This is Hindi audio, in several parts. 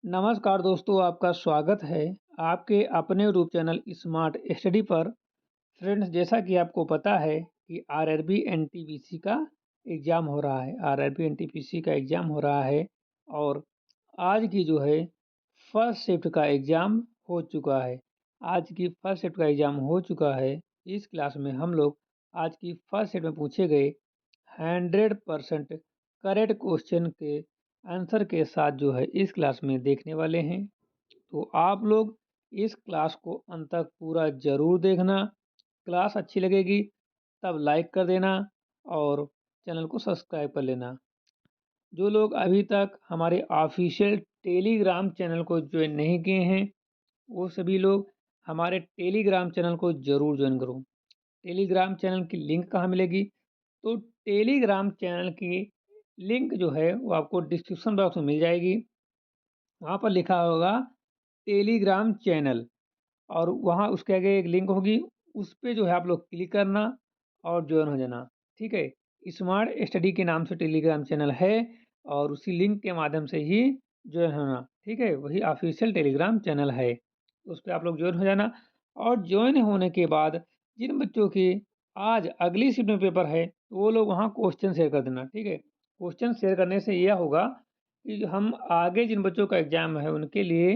नमस्कार दोस्तों, आपका स्वागत है आपके अपने यूट्यूब चैनल स्मार्ट स्टडी पर। फ्रेंड्स, जैसा कि आपको पता है कि आरआरबी एनटीपीसी का एग्ज़ाम हो रहा है। आरआरबी एनटीपीसी का एग्ज़ाम हो रहा है और आज की जो है फर्स्ट शिफ्ट का एग्ज़ाम हो चुका है। आज की फर्स्ट शिफ्ट का एग्ज़ाम हो चुका है। इस क्लास में हम लोग आज की फर्स्ट शिफ्ट में पूछे गए 100% करेक्ट क्वेश्चन के आंसर के साथ जो है इस क्लास में देखने वाले हैं। तो आप लोग इस क्लास को अंत तक पूरा ज़रूर देखना। क्लास अच्छी लगेगी तब लाइक कर देना और चैनल को सब्सक्राइब कर लेना। जो लोग अभी तक हमारे ऑफिशियल टेलीग्राम चैनल को ज्वाइन नहीं किए हैं, वो सभी लोग हमारे टेलीग्राम चैनल को ज़रूर ज्वाइन करो। टेलीग्राम चैनल की लिंक कहाँ मिलेगी? तो टेलीग्राम चैनल की लिंक जो है वो आपको डिस्क्रिप्शन बॉक्स में मिल जाएगी। वहाँ पर लिखा होगा टेलीग्राम चैनल और वहाँ उसके आगे एक लिंक होगी, उस पे जो है आप लोग क्लिक करना और ज्वाइन हो जाना। ठीक है? स्मार्ट स्टडी के नाम से टेलीग्राम चैनल है और उसी लिंक के माध्यम से ही ज्वाइन होना। ठीक है? वही ऑफिशियल टेलीग्राम चैनल है। उस पे आप लोग ज्वाइन हो जाना और ज्वाइन होने के बाद जिन बच्चों की आज अगली शिफ्ट में पेपर है, तो वो लोग वहाँ क्वेश्चन शेयर कर देना। ठीक है? क्वेश्चन शेयर करने से यह होगा कि हम आगे जिन बच्चों का एग्ज़ाम है उनके लिए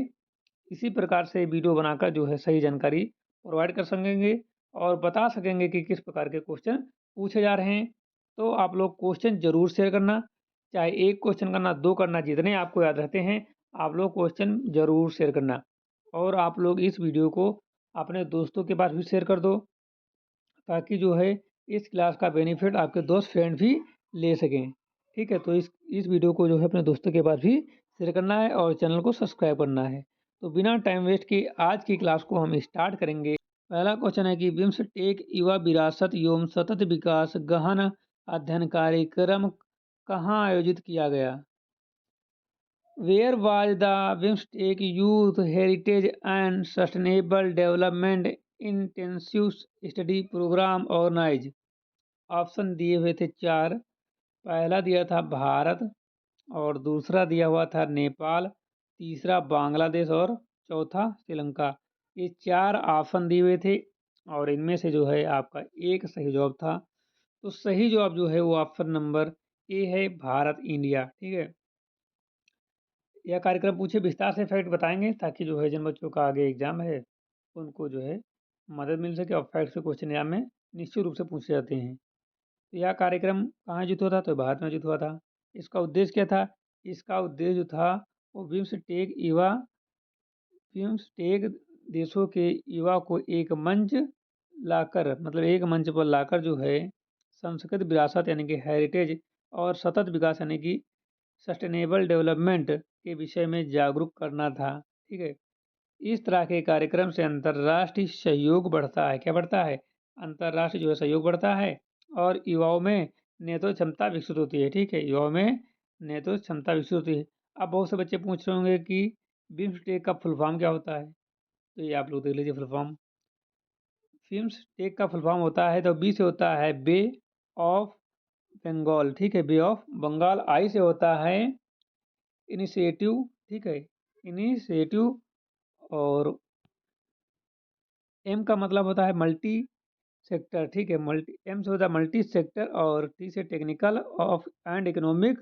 इसी प्रकार से वीडियो बनाकर जो है सही जानकारी प्रोवाइड कर सकेंगे और बता सकेंगे कि किस प्रकार के क्वेश्चन पूछे जा रहे हैं। तो आप लोग क्वेश्चन ज़रूर शेयर करना, चाहे एक क्वेश्चन करना, दो करना, जितने आपको याद रहते हैं आप लोग क्वेश्चन ज़रूर शेयर करना। और आप लोग इस वीडियो को अपने दोस्तों के पास भी शेयर कर दो, ताकि जो है इस क्लास का बेनिफिट आपके दोस्त फ्रेंड भी ले सकें। ठीक है? तो इस वीडियो को जो है अपने दोस्तों के पास भी शेयर करना है और चैनल को सब्सक्राइब करना है। तो बिना टाइम वेस्ट किए आज की क्लास को हम स्टार्ट करेंगे। पहला क्वेश्चन है कि बिम्सटेक युवा विरासत एवं सतत विकास गहन अध्ययन कार्यक्रम कहाँ आयोजित किया गया? Where was the BIMSTEC Youth Heritage and Sustainable Development Intensive Study Program organized? Option दिए हुए थे चार। पहला दिया था भारत और दूसरा दिया हुआ था नेपाल, तीसरा बांग्लादेश और चौथा श्रीलंका। ये चार ऑप्शन दिए हुए थे और इनमें से जो है आपका एक सही जवाब था। तो सही जवाब जो है वो ऑप्शन नंबर ए है, भारत इंडिया। ठीक है? यह कार्यक्रम पूछे विस्तार से फैक्ट बताएंगे ताकि जो है जिन बच्चों का आगे एग्जाम है उनको जो है मदद मिल सके और फैक्ट से क्वेश्चन एग्जाम में निश्चित रूप से पूछे जाते हैं। तो यह कार्यक्रम कहाँ आयोजित हुआ था? तो भारत में आयोजित हुआ था। इसका उद्देश्य क्या था? इसका उद्देश्य जो था वो बिम्सटेक देशों के युवा को एक मंच लाकर, मतलब एक मंच पर लाकर जो है सांस्कृतिक विरासत यानी कि हेरिटेज और सतत विकास यानी कि सस्टेनेबल डेवलपमेंट के विषय में जागरूक करना था। ठीक है? इस तरह के कार्यक्रम से अंतर्राष्ट्रीय सहयोग बढ़ता है। क्या बढ़ता है? अंतर्राष्ट्रीय जो है सहयोग बढ़ता है और युवाओं में नेतृत्व क्षमता विकसित होती है। ठीक है? युवाओं में नेतृत्व क्षमता विकसित होती है। अब बहुत से बच्चे पूछ रहे होंगे कि बिम्सटेक का फुल फॉर्म क्या होता है? तो ये आप लोग देख लीजिए फुल फॉर्म। बिम्सटेक का फुल फॉर्म होता है, तो बी से होता है बे ऑफ बंगाल। ठीक है? बे ऑफ बंगाल। आई से होता है इनिशिएटिव। ठीक है? इनिशिएटिव। और एम का मतलब होता है मल्टी सेक्टर। ठीक है? मल्टी एम से होता है मल्टी सेक्टर और टी से technical of and economic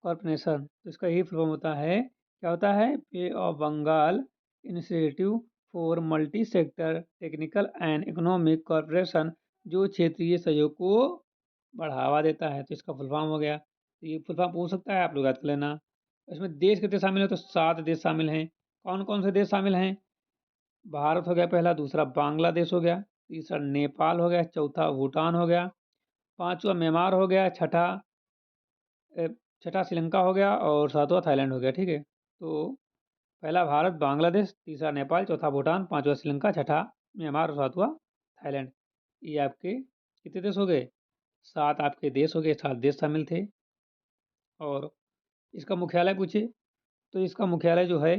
corporation. तो इसका यही फुल फॉर्म होता है, क्या होता है? Bay of Bengal institute for multi sector technical and economic corporation, जो क्षेत्रीय सहयोग को बढ़ावा देता है। तो इसका फुल फॉर्म हो गया। तो ये फुल फॉर्म पूछ सकता है, आप लोग याद कर लेना। इसमें देश कितने शामिल हैं? तो 7 देश शामिल हैं। कौन कौन से देश शामिल हैं? भारत हो गया पहला, दूसरा बांग्लादेश हो गया, तीसरा नेपाल हो गया, चौथा भूटान हो गया, पांचवा म्यांमार हो गया, छठा श्रीलंका हो गया और सातवां थाईलैंड हो गया। ठीक है? तो पहला भारत, बांग्लादेश, तीसरा नेपाल, चौथा भूटान, पांचवा श्रीलंका, छठा म्यांमार और सातवां थाईलैंड। ये आपके कितने देश हो गए? 7 आपके देश हो गए, 7 देश शामिल थे। और इसका मुख्यालय पूछे तो इसका मुख्यालय जो है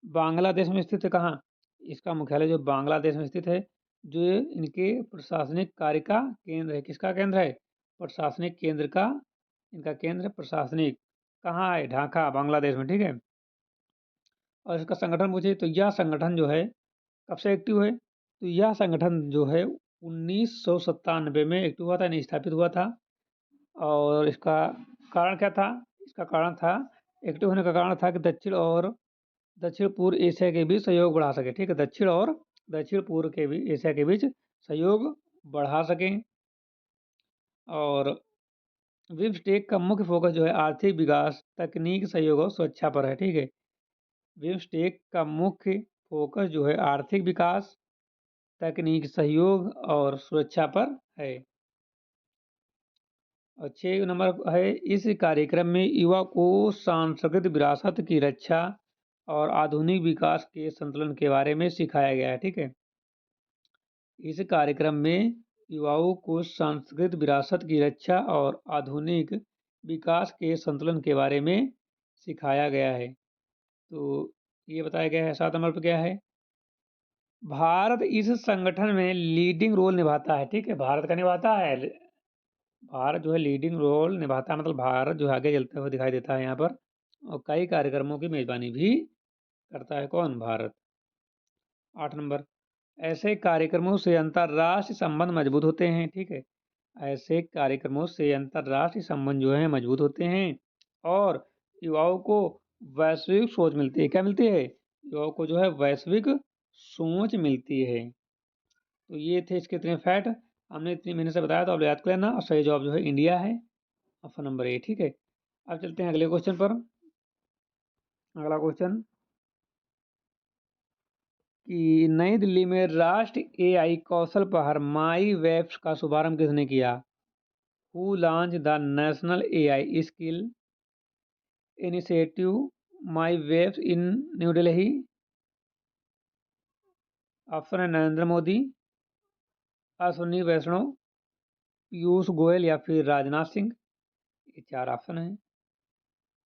बांग्लादेश में स्थित है। कहाँ? इसका मुख्यालय जो बांग्लादेश में स्थित है, जो इनके प्रशासनिक कार्य का केंद्र है। किसका केंद्र है? प्रशासनिक केंद्र का इनका केंद्र प्रशासनिक कहाँ है? ढाका, बांग्लादेश में। ठीक है? और इसका संगठन पूछे तो यह संगठन जो है कब से एक्टिव है, तो यह संगठन जो है 1997 में एक्टिव हुआ था, यानी स्थापित हुआ था। और इसका कारण क्या था? इसका कारण था, एक्टिव होने का कारण था कि दक्षिण पूर्व एशिया के बीच सहयोग बढ़ा सके। ठीक है, दक्षिण पूर्व के बीच एशिया के बीच सहयोग बढ़ा सकें। और बिम्स्टेक का मुख्य फोकस जो है आर्थिक विकास, तकनीक सहयोग और सुरक्षा पर है। ठीक है, बिम्स्टेक का मुख्य फोकस जो है आर्थिक विकास, तकनीक सहयोग और सुरक्षा पर है। और 6 नंबर है, इस कार्यक्रम में युवा को सांस्कृतिक विरासत की रक्षा और आधुनिक विकास के संतुलन के बारे में सिखाया गया है। ठीक है, इस कार्यक्रम में युवाओं को सांस्कृतिक विरासत की रक्षा और आधुनिक विकास के संतुलन के बारे में सिखाया गया है। तो ये बताया गया है। 7 नंबर पर क्या है, भारत इस संगठन में लीडिंग रोल निभाता है। ठीक है, भारत का निभाता है, भारत जो है लीडिंग रोल निभाता है, मतलब भारत जो है आगे चलते हुए दिखाई देता है यहाँ पर। और कई कार्यक्रमों की मेजबानी भी करता है। कौन? भारत। 8 नंबर, ऐसे कार्यक्रमों से अंतर्राष्ट्रीय संबंध मजबूत होते हैं। ठीक है, ऐसे कार्यक्रमों से अंतर्राष्ट्रीय संबंध जो है मजबूत होते हैं और युवाओं को वैश्विक सोच मिलती है। क्या मिलती है? युवाओं को जो है वैश्विक सोच मिलती है। तो ये थे इसके इतने फैक्ट, हमने इतनी महीने से बताया, तो आप याद कर लेना। और सही जवाब जो है इंडिया है, ऑप्शन नंबर ए। ठीक है, अब चलते हैं अगले क्वेश्चन पर। अगला क्वेश्चन कि नई दिल्ली में राष्ट्रीय एआई कौशल पहल माई वेब्स का शुभारंभ किसने किया? Who launched the national AI skill initiative my webs in New Delhi? Option है नरेंद्र मोदी, अश्विनी वैष्णव, पीयूष गोयल या फिर राजनाथ सिंह। ये 4 ऑप्शन हैं।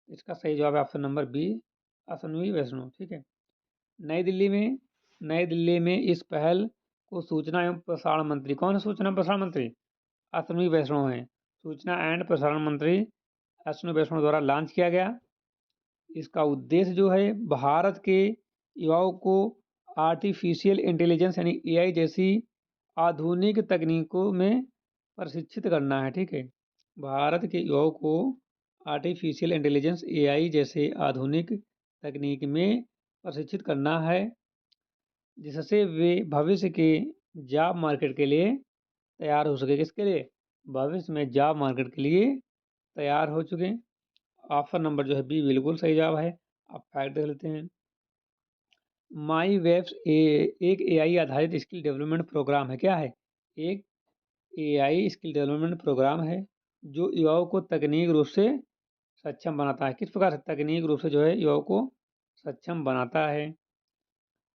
इसका सही जवाब है ऑप्शन नंबर बी, अश्विनी वैष्णव। ठीक है, नई दिल्ली में नई दिल्ली में इस पहल को सूचना एवं प्रसारण मंत्री, कौन है सूचना एवं प्रसारण मंत्री? अश्विनी वैष्णव हैं। सूचना एंड प्रसारण मंत्री अश्विनी वैष्णव द्वारा लॉन्च किया गया। इसका उद्देश्य जो है भारत के युवाओं को आर्टिफिशियल इंटेलिजेंस यानी एआई जैसी आधुनिक तकनीकों में प्रशिक्षित करना है। ठीक है, भारत के युवाओं को आर्टिफिशियल इंटेलिजेंस एआई जैसे आधुनिक तकनीक में प्रशिक्षित करना है, जिससे वे भविष्य के जॉब मार्केट के लिए तैयार हो सके। किसके लिए? भविष्य में जॉब मार्केट के लिए तैयार हो चुके। ऑप्शन नंबर जो है बी बिल्कुल सही जवाब है। आप फैक्ट देख लेते हैं। माई वेब्स एक एआई आधारित स्किल डेवलपमेंट प्रोग्राम है। क्या है? एक एआई स्किल डेवलपमेंट प्रोग्राम है जो युवाओं को तकनीक रूप से सक्षम बनाता है। किस प्रकार से? तकनीक रूप से जो है युवाओं को सक्षम बनाता है।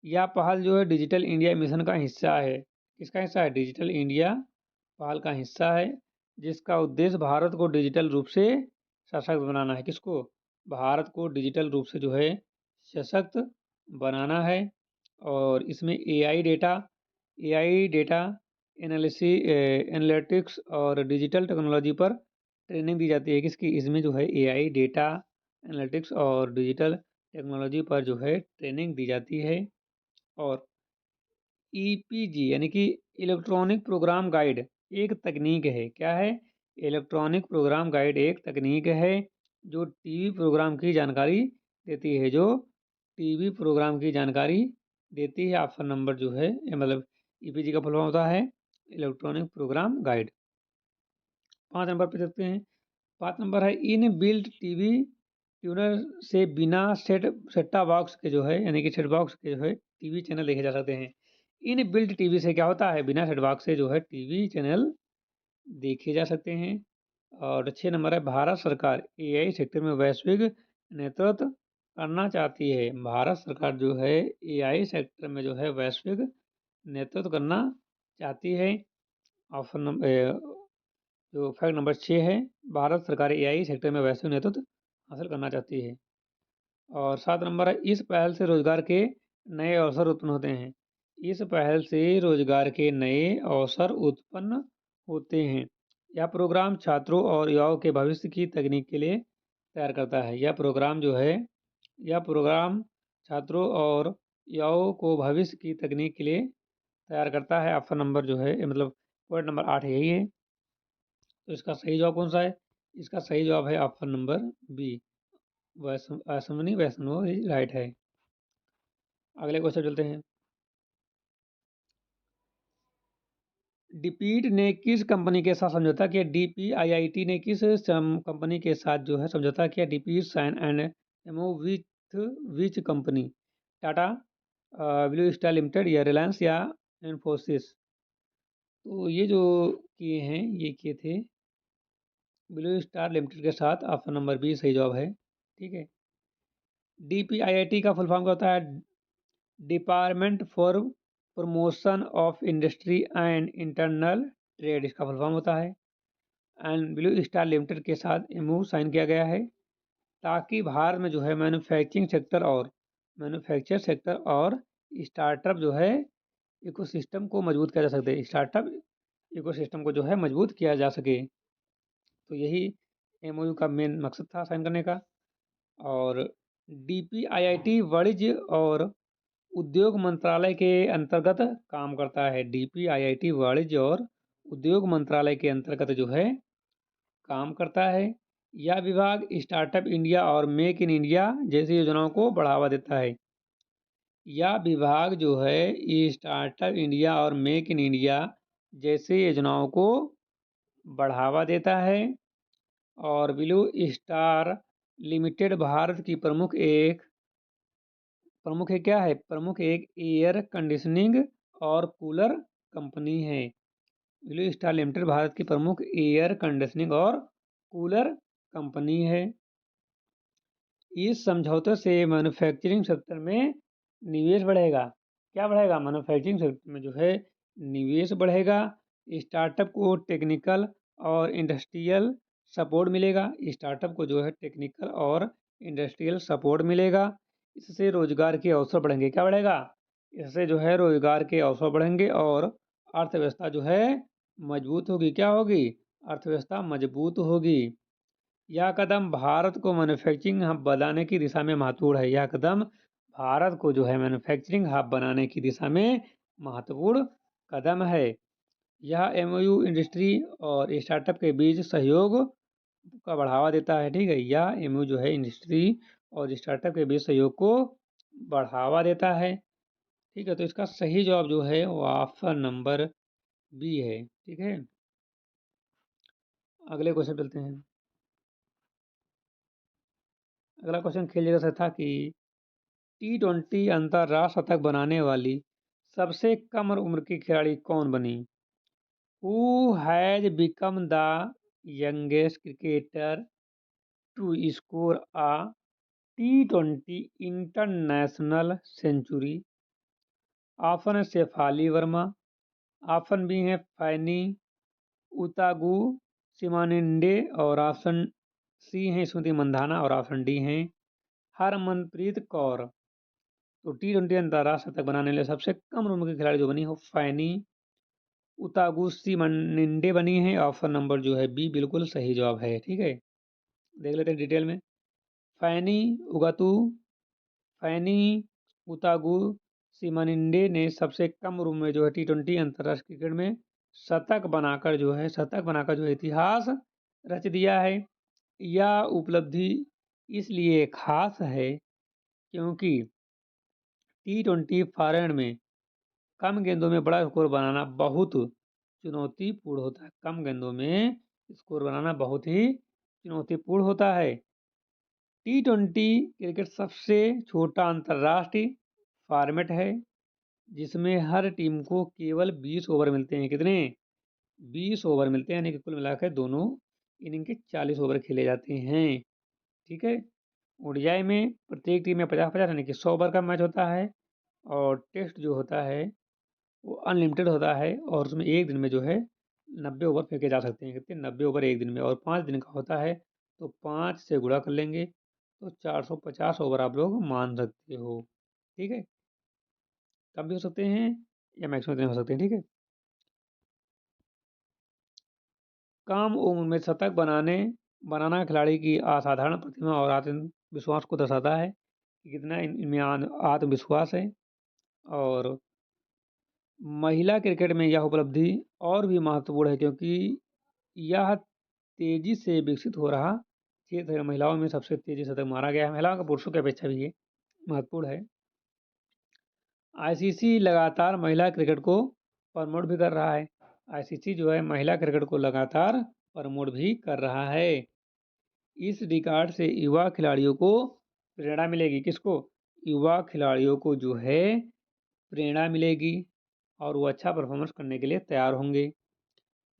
यह पहल जो है डिजिटल इंडिया मिशन का हिस्सा है। किसका हिस्सा है? डिजिटल इंडिया पहल का हिस्सा है, जिसका उद्देश्य भारत को डिजिटल रूप से सशक्त बनाना है। किसको? भारत को डिजिटल रूप से जो है सशक्त बनाना है। और इसमें एआई डेटा एनालिटिक्स और डिजिटल टेक्नोलॉजी पर ट्रेनिंग दी जाती है। किसकी? इसमें जो है एआई डेटा एनालिटिक्स और डिजिटल टेक्नोलॉजी पर जो है ट्रेनिंग दी जाती है। और ईपीजी यानी कि इलेक्ट्रॉनिक प्रोग्राम गाइड एक तकनीक है। क्या है? इलेक्ट्रॉनिक प्रोग्राम गाइड एक तकनीक है जो टीवी प्रोग्राम की जानकारी देती है, जो टीवी प्रोग्राम की जानकारी देती है। ऑप्शन नंबर जो है मतलब ईपीजी का फुल फॉर्म होता है इलेक्ट्रॉनिक प्रोग्राम गाइड। 5 नंबर पे देखते हैं। 5 नंबर है, इन बिल्ट टीवी ट्यूनर से बिना सेट बॉक्स के जो है यानी कि सेट बॉक्स के जो है टीवी चैनल देखे जा सकते हैं। इन बिल्ट टीवी से क्या होता है? बिना सेट बॉक्स से जो है टीवी चैनल देखे जा सकते हैं। और 6 नंबर है, भारत सरकार एआई सेक्टर में वैश्विक नेतृत्व करना चाहती है। भारत सरकार जो है एआई सेक्टर में जो है वैश्विक नेतृत्व करना चाहती है। ऑप्शन नंबर जो फैक्ट नंबर 6 है, भारत सरकार एआई सेक्टर में वैश्विक नेतृत्व हासिल करना चाहती है। और 7 नंबर है, इस पहल से रोजगार के नए अवसर उत्पन्न होते हैं। इस पहल से रोजगार के नए अवसर उत्पन्न होते हैं। यह प्रोग्राम छात्रों और युवाओं के भविष्य की तकनीक के लिए तैयार करता है। यह प्रोग्राम छात्रों और युवाओं को भविष्य की तकनीक के लिए तैयार करता है। ऑप्शन नंबर जो है मतलब पॉइंट नंबर 8 यही है। तो इसका सही जवाब कौन सा है? इसका सही जवाब है ऑप्शन नंबर बी, अश्विनी वैष्णव ही राइट है। अगले क्वेश्चन चलते हैं। डीपीट ने किस कंपनी के साथ समझौता किया? डीपीआईआईटी ने किस कंपनी के साथ जो है समझौता किया? डीपीट sign and MoU with which company? Tata, Blue Star limited या रिलायंस या इन्फोसिस? तो ये जो किए हैं ये किए थे ब्लू स्टार लिमिटेड के साथ। ऑप्शन नंबर बी सही जवाब है। ठीक है। डीपीआईआईटी का फुल फॉर्म क्या होता है? Department for promotion of industry and internal trade, इसका फुल फॉर्म होता है। एंड ब्लू स्टार लिमिटेड के साथ एमओयू साइन किया गया है ताकि भारत में जो है मैन्युफैक्चर सेक्टर और स्टार्टअप जो है इकोसिस्टम को मजबूत किया जा सके। स्टार्टअप इकोसिस्टम को जो है मजबूत किया जा सके। तो यही एमओयू का मेन मकसद था साइन करने का। और डीपीआईआईटी वाणिज्य और उद्योग मंत्रालय के अंतर्गत काम करता है। डीपीआईआईटी वाणिज्य और उद्योग मंत्रालय के अंतर्गत जो है काम करता है। यह विभाग स्टार्टअप इंडिया और मेक इन इंडिया जैसी योजनाओं को बढ़ावा देता है। यह विभाग जो है स्टार्टअप इंडिया और मेक इन इंडिया जैसे योजनाओं को बढ़ावा देता है। और ब्लू स्टार लिमिटेड भारत की प्रमुख एक एयर कंडीशनिंग और कूलर कंपनी है। ब्लू स्टार लिमिटेड भारत की प्रमुख एयर कंडीशनिंग और कूलर कंपनी है। इस समझौते से मैन्युफैक्चरिंग सेक्टर में निवेश बढ़ेगा। क्या बढ़ेगा? मैन्युफैक्चरिंग सेक्टर में जो है निवेश बढ़ेगा। स्टार्टअप को टेक्निकल और इंडस्ट्रियल सपोर्ट मिलेगा। स्टार्टअप को जो है टेक्निकल और इंडस्ट्रियल सपोर्ट मिलेगा। इससे रोजगार के अवसर बढ़ेंगे। क्या बढ़ेगा? इससे जो है रोजगार के अवसर बढ़ेंगे और अर्थव्यवस्था जो है मजबूत होगी। क्या होगी? अर्थव्यवस्था मजबूत होगी। यह कदम भारत को मैन्युफैक्चरिंग हब बनाने की दिशा में महत्वपूर्ण है। यह कदम भारत को जो है मैन्युफैक्चरिंग हब बनाने की दिशा में महत्वपूर्ण कदम है। यह एमओयू इंडस्ट्री और स्टार्टअप के बीच सहयोग का बढ़ावा देता है। ठीक है। यह एमओयू जो है इंडस्ट्री और स्टार्टअप के बीच सहयोग को बढ़ावा देता है। ठीक है। तो इसका सही जवाब जो है वो ऑप्शन नंबर बी है। ठीक है। अगले क्वेश्चन चलते हैं। अगला क्वेश्चन खेल जगह से था कि T20 अंतरराष्ट्रीय शतक बनाने वाली सबसे कम उम्र की खिलाड़ी कौन बनी? Who has become the youngest cricketer to score a T20 international century? Option है शेफाली वर्मा, ऑप्शन बी है फैनी उतागु सिमानिंडे और ऑप्शन सी है स्मृति मंधाना और ऑप्शन डी है हरमनप्रीत कौर। तो T20 अंतरराष्ट्रीय शतक बनाने वाले सबसे कम उम्र की खिलाड़ी जो बनी हो फैनी उतागुसी मनिंडे बनी है। ऑप्शन नंबर जो है बी बिल्कुल सही जवाब है। ठीक है। देख लेते हैं डिटेल में। फैनी उगातू फैनी उतागु सिमनिंडे ने सबसे कम उम्र में जो है T20 अंतरराष्ट्रीय क्रिकेट में शतक बनाकर जो है इतिहास रच दिया है। यह उपलब्धि इसलिए खास है क्योंकि T20 फॉर्मेट में कम गेंदों में बड़ा स्कोर बनाना बहुत चुनौतीपूर्ण होता है। कम गेंदों में स्कोर बनाना बहुत ही चुनौतीपूर्ण होता है। T20 क्रिकेट सबसे छोटा अंतर्राष्ट्रीय फॉर्मेट है जिसमें हर टीम को केवल 20 ओवर मिलते हैं। कितने? 20 ओवर मिलते हैं, यानी कि कुल मिलाकर दोनों इनिंग के 40 ओवर खेले जाते हैं। ठीक है। ओडीआई में प्रत्येक टीम में 50-50 यानी कि 100 ओवर का मैच होता है। और टेस्ट जो होता है वो अनलिमिटेड होता है और उसमें एक दिन में जो है 90 ओवर फेंके जा सकते हैं। कितने? 90 ओवर एक दिन में। और 5 दिन का होता है तो 5 से गुणा कर लेंगे तो 450 ओवर आप लोग मान सकते हो। ठीक है। कम भी हो सकते हैं या मैक्सिमम हो सकते हैं। ठीक है। कम उम्र में शतक बनाना खिलाड़ी की असाधारण प्रतिभा और आत्मविश्वास को दर्शाता है। कि कितना इनमें आत्मविश्वास है। और महिला क्रिकेट में यह उपलब्धि और भी महत्वपूर्ण है, क्योंकि यह तेजी से विकसित हो रहा क्षेत्र है। महिलाओं में सबसे तेजी से शतक मारा गया है, महिलाओं का पुरुषों की अपेक्षा भी ये महत्वपूर्ण है। आईसीसी लगातार महिला क्रिकेट को प्रमोट भी कर रहा है। आईसीसी जो है महिला क्रिकेट को लगातार प्रमोट भी कर रहा है। इस रिकॉर्ड से युवा खिलाड़ियों को प्रेरणा मिलेगी। किसको? युवा खिलाड़ियों को जो है प्रेरणा मिलेगी और वो अच्छा परफॉर्मेंस करने के लिए तैयार होंगे।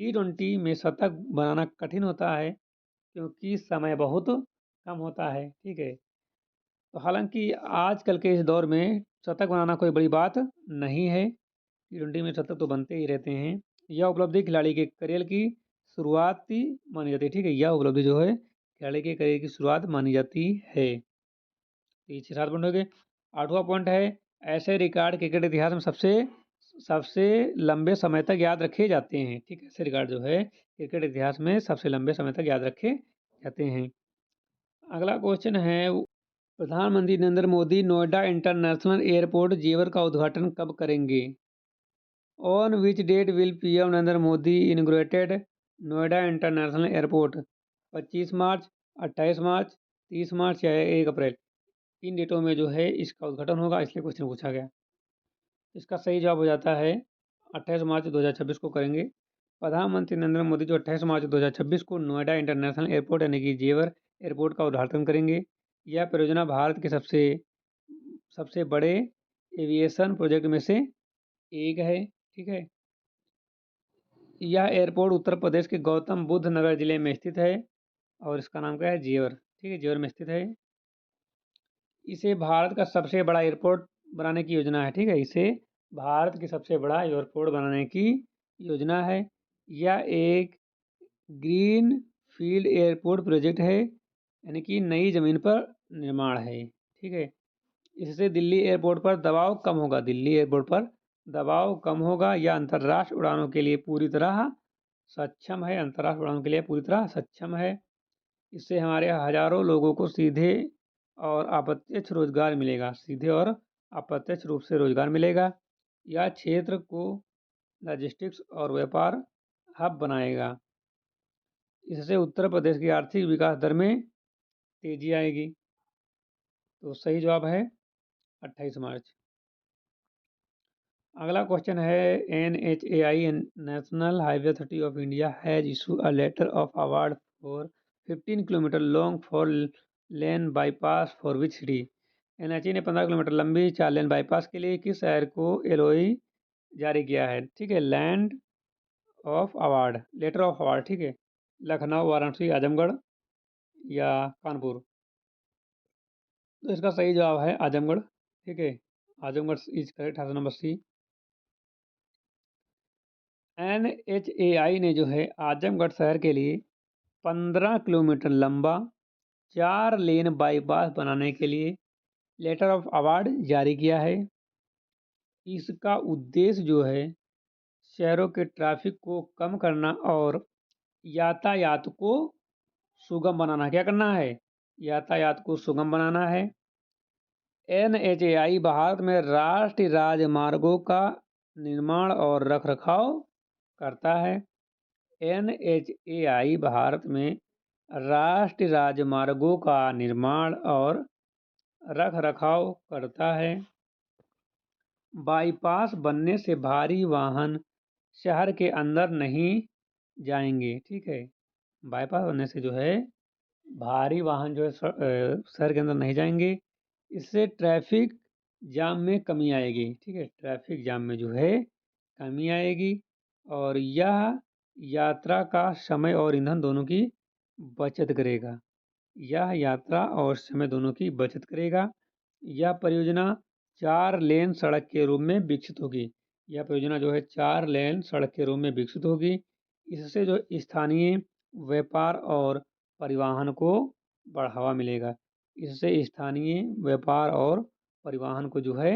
T20 में शतक बनाना कठिन होता है, क्योंकि समय बहुत कम होता है। ठीक है, तो हालांकि आजकल के इस दौर में शतक बनाना कोई बड़ी बात नहीं है। T20 में शतक तो बनते ही रहते हैं। यह उपलब्धि खिलाड़ी के करियर की शुरुआती मानी जाती है। ठीक है, यह उपलब्धि जो है खिलाड़ी के करियर की शुरुआत मानी जाती है। तो ये 6-7 पॉइंट हो गए। 8वां पॉइंट है, ऐसे रिकॉर्ड क्रिकेट इतिहास में सबसे सबसे लंबे समय तक याद रखे जाते हैं। ठीक है, ऐसे रिकॉर्ड जो है क्रिकेट इतिहास में सबसे लंबे समय तक याद रखे जाते हैं। अगला क्वेश्चन है, प्रधानमंत्री नरेंद्र मोदी नोएडा इंटरनेशनल एयरपोर्ट जेवर का उद्घाटन कब करेंगे? On which date will PM Narendra Modi inaugurated Noida international airport? 25 मार्च, 28 मार्च, 30 मार्च या 1 अप्रैल? इन डेटों में जो है इसका उद्घाटन होगा, इसलिए क्वेश्चन पूछा गया। इसका सही जवाब हो जाता है 28 मार्च 2026 को करेंगे। प्रधानमंत्री नरेंद्र मोदी जो 28 मार्च 2026 को नोएडा इंटरनेशनल एयरपोर्ट यानी कि जेवर एयरपोर्ट का उद्घाटन करेंगे। यह परियोजना भारत के सबसे सबसे बड़े एविएशन प्रोजेक्ट में से एक है। ठीक है, यह एयरपोर्ट उत्तर प्रदेश के गौतम बुद्ध नगर जिले में स्थित है और इसका नाम क्या है? जेवर। ठीक है, जेवर में स्थित है। इसे भारत का सबसे बड़ा एयरपोर्ट बनाने की योजना है। ठीक है, इसे भारत की सबसे बड़ा एयरपोर्ट बनाने की योजना है। यह एक ग्रीन फील्ड एयरपोर्ट प्रोजेक्ट है, यानी कि नई ज़मीन पर निर्माण है। ठीक है, इससे दिल्ली एयरपोर्ट पर दबाव कम होगा। दिल्ली एयरपोर्ट पर दबाव कम होगा। यह अंतर्राष्ट्रीय उड़ानों के लिए पूरी तरह सक्षम है। अंतर्राष्ट्रीय उड़ानों के लिए पूरी तरह सक्षम है। इससे हमारे हजारों लोगों को सीधे और अप्रत्यक्ष रोजगार मिलेगा। सीधे और अप्रत्यक्ष रूप से रोजगार मिलेगा। यह क्षेत्र को लॉजिस्टिक्स और व्यापार हब बनाएगा। इससे उत्तर प्रदेश की आर्थिक विकास दर में तेजी आएगी। तो सही जवाब है 28 मार्च। अगला क्वेश्चन है, NHAI national highway authority of India has issue a letter of award for 15 kilometre long four lane bypass for which city? NHAI ने 15 किलोमीटर लंबी 4 लेन बाईपास के लिए किस शहर को LOI जारी किया है? ठीक है, land of award, letter of award. ठीक है, लखनऊ, वाराणसी, आजमगढ़ या कानपुर? तो इसका सही जवाब है आजमगढ़। ठीक है, Azamgarh is correct, answer number C. NHAI ने जो है आजमगढ़ शहर के लिए 15 किलोमीटर लंबा 4 लेन बाईपास बनाने के लिए लेटर ऑफ अवार्ड जारी किया है। इसका उद्देश्य जो है शहरों के ट्रैफिक को कम करना और यातायात को सुगम बनाना। क्या करना है? यातायात को सुगम बनाना है। NHAI भारत में राष्ट्रीय राजमार्गों का निर्माण और रखरखाव करता है। NHAI भारत में राष्ट्रीय राजमार्गों का निर्माण और रखरखाव करता है। बाईपास बनने से भारी वाहन शहर के अंदर नहीं जाएंगे। ठीक है, बाईपास बनने से जो है भारी वाहन जो है शहर के अंदर नहीं जाएंगे। इससे ट्रैफिक जाम में कमी आएगी। ठीक है, ट्रैफिक जाम में जो है कमी आएगी और यह यात्रा का समय और ईंधन दोनों की बचत करेगा। यह यात्रा और समय दोनों की बचत करेगा। यह परियोजना 4 लेन सड़क के रूप में विकसित होगी। यह परियोजना जो है 4 लेन सड़क के रूप में विकसित होगी। इससे जो स्थानीय व्यापार और परिवहन को बढ़ावा मिलेगा। इससे स्थानीय व्यापार और परिवहन को जो है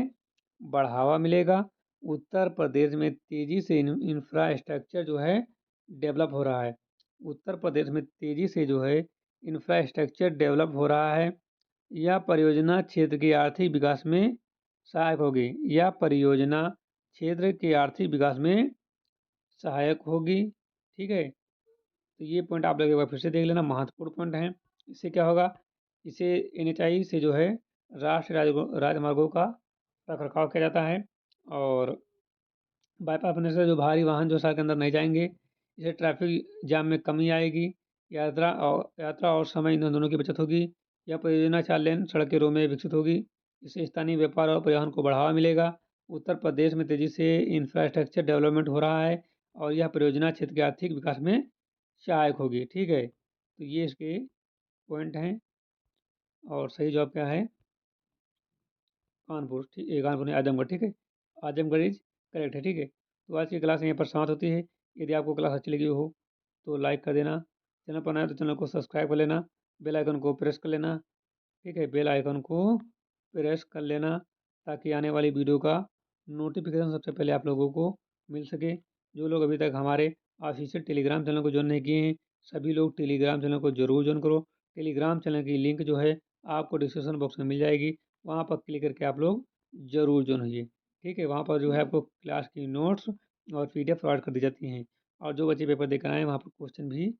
बढ़ावा मिलेगा। उत्तर प्रदेश में तेज़ी से इंफ्रास्ट्रक्चर जो है डेवलप हो रहा है। उत्तर प्रदेश में तेज़ी से जो है इंफ्रास्ट्रक्चर डेवलप हो रहा है। या परियोजना क्षेत्र के आर्थिक विकास में सहायक होगी, या परियोजना क्षेत्र के आर्थिक विकास में सहायक होगी। ठीक है, तो ये पॉइंट आप लोग एक बार फिर से देख लेना, महत्वपूर्ण पॉइंट है। इससे क्या होगा, इसे NHAI से जो है राष्ट्रीय राजमार्गों का रखरखाव किया जाता है, और बाईपास बनने से जो भारी वाहन जो शहर के अंदर नहीं जाएंगे, इससे ट्रैफिक जाम में कमी आएगी, यात्रा और समय इन दोनों की बचत होगी। यह परियोजना 4 लेन सड़कें रो में विकसित होगी। इससे स्थानीय व्यापार और परिवहन को बढ़ावा मिलेगा। उत्तर प्रदेश में तेजी से इंफ्रास्ट्रक्चर डेवलपमेंट हो रहा है, और यह परियोजना क्षेत्र के आर्थिक विकास में सहायक होगी। ठीक है, तो ये इसके पॉइंट हैं। और सही जवाब क्या है, कानपुर। ठीक है, कानपुर नहीं, आजमगढ़। ठीक है, आजमगढ़ इज करेक्ट है। ठीक है, तो आज की क्लास यहीं पर समाप्त होती है। यदि आपको क्लास अच्छी लगी हो तो लाइक कर देना, चैनल पर नया तो चैनल को सब्सक्राइब कर लेना, बेल आइकन को प्रेस कर लेना। ठीक है, बेल आइकन को प्रेस कर लेना, ताकि आने वाली वीडियो का नोटिफिकेशन सबसे पहले आप लोगों को मिल सके। जो लोग अभी तक हमारे ऑफिशियल टेलीग्राम चैनल को ज्वाइन नहीं किए हैं, सभी लोग टेलीग्राम चैनल को जरूर ज्वाइन करो। टेलीग्राम चैनल की लिंक जो है आपको डिस्क्रिप्शन बॉक्स में मिल जाएगी, वहाँ पर क्लिक करके आप लोग जरूर ज्वाइन होइए। ठीक है, वहाँ पर जो है आपको क्लास की नोट्स और PDF प्रोवाइड कर दी जाती हैं, और जो बच्चे पेपर देकर आए वहाँ पर क्वेश्चन भी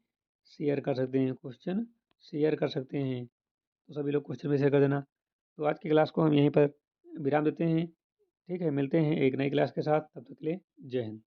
शेयर कर सकते हैं, क्वेश्चन शेयर कर सकते हैं। तो सभी लोग क्वेश्चन भी शेयर कर देना। तो आज की क्लास को हम यहीं पर विराम देते हैं। ठीक है, मिलते हैं एक नई क्लास के साथ, तब तक के लिए जय हिंद।